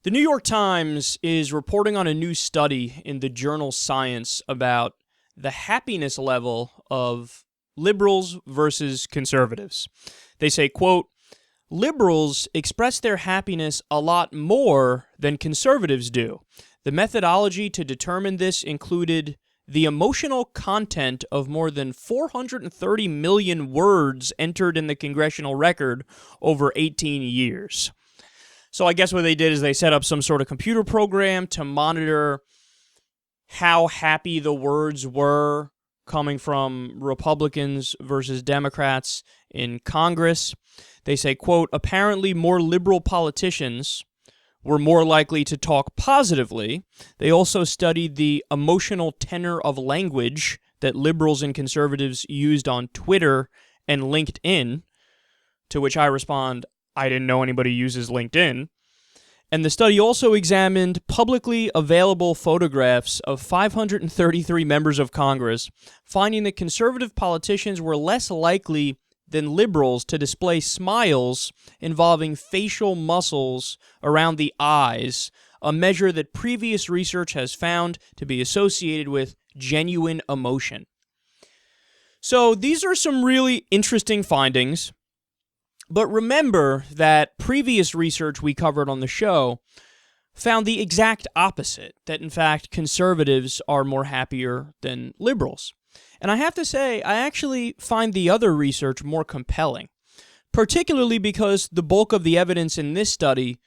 The New York Times is reporting on a new study in the journal Science about the happiness level of liberals versus conservatives. They say, quote, liberals express their happiness a lot more than conservatives do. The methodology to determine this included the emotional content of more than 430 million words entered in the congressional record over 18 years. So I guess what they did is they set up some sort of computer program to monitor how happy the words were coming from Republicans versus Democrats in Congress. They say, quote, apparently more liberal politicians were more likely to talk positively. They also studied the emotional tenor of language that liberals and conservatives used on Twitter and LinkedIn, to which I respond, I didn't know anybody uses LinkedIn. And the study also examined publicly available photographs of 533 members of Congress, finding that conservative politicians were less likely than liberals to display smiles involving facial muscles around the eyes, a measure that previous research has found to be associated with genuine emotion. So these are some really interesting findings. But remember that previous research we covered on the show found the exact opposite, that in fact conservatives are more happier than liberals. And I have to say, I actually find the other research more compelling, particularly because the bulk of the evidence in this study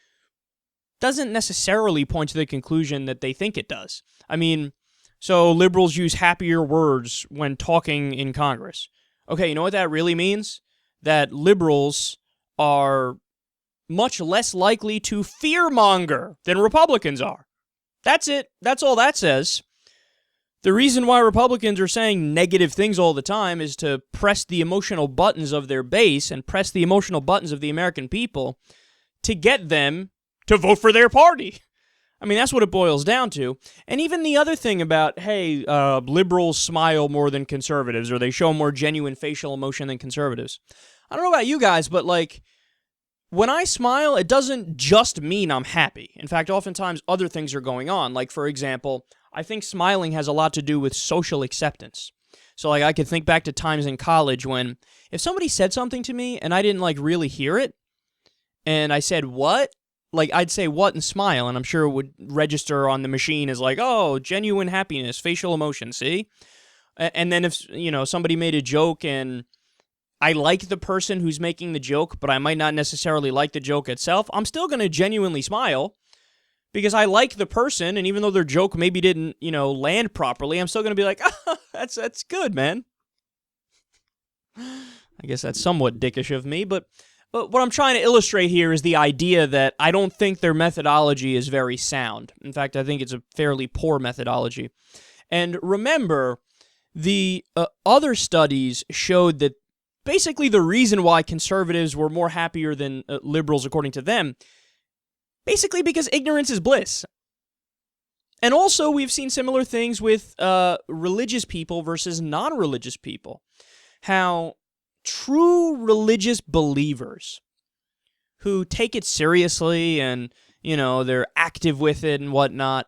doesn't necessarily point to the conclusion that they think it does. I mean, so liberals use happier words when talking in Congress. Okay, you know what that really means? That liberals are much less likely to fearmonger than Republicans are. That's it. That's all that says. The reason why Republicans are saying negative things all the time is to press the emotional buttons of their base and press the emotional buttons of the American people to get them to vote for their party. I mean, that's what it boils down to. And even the other thing about, hey, liberals smile more than conservatives, or they show more genuine facial emotion than conservatives. I don't know about you guys, but like, when I smile, it doesn't just mean I'm happy. In fact, oftentimes other things are going on. Like, for example, I think smiling has a lot to do with social acceptance. So, like, I could think back to times in college when if somebody said something to me and I didn't, like, really hear it, and I said, what? Like, I'd say what and smile, and I'm sure it would register on the machine as like, oh, genuine happiness, facial emotion, see? And then if, you know, somebody made a joke and I like the person who's making the joke, but I might not necessarily like the joke itself, I'm still going to genuinely smile because I like the person, and even though their joke maybe didn't, you know, land properly, I'm still going to be like, that's good, man. I guess that's somewhat dickish of me, but what I'm trying to illustrate here is the idea that I don't think their methodology is very sound. In fact, I think it's a fairly poor methodology. And remember, the other studies showed that basically the reason why conservatives were more happier than liberals, according to them, basically because ignorance is bliss. And also, we've seen similar things with religious people versus non-religious people. How true religious believers who take it seriously and, you know, they're active with it and whatnot,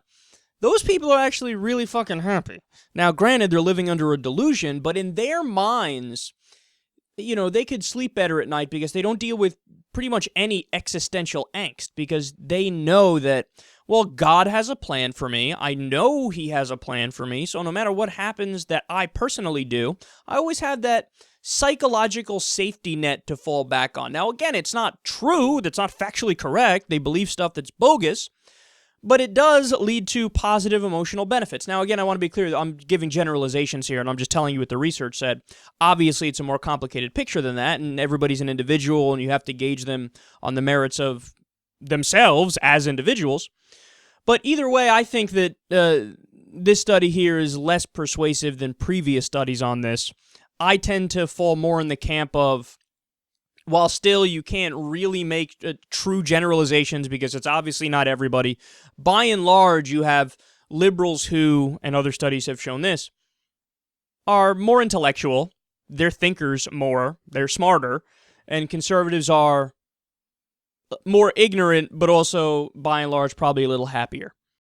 those people are actually really fucking happy. Now, granted, they're living under a delusion, but in their minds, you know, they could sleep better at night because they don't deal with pretty much any existential angst because they know that, well, God has a plan for me. I know He has a plan for me. So no matter what happens that I personally do, I always have that psychological safety net to fall back on. Now, again, it's not true. That's not factually correct. They believe stuff that's bogus. But it does lead to positive emotional benefits. Now, again, I want to be clear. I'm giving generalizations here, and I'm just telling you what the research said. Obviously, it's a more complicated picture than that, and everybody's an individual, and you have to gauge them on the merits of themselves as individuals. But either way, I think that this study here is less persuasive than previous studies on this. I tend to fall more in the camp of, while still you can't really make true generalizations because it's obviously not everybody, by and large you have liberals who, and other studies have shown this, are more intellectual, they're thinkers more, they're smarter, and conservatives are more ignorant, but also by and large probably a little happier.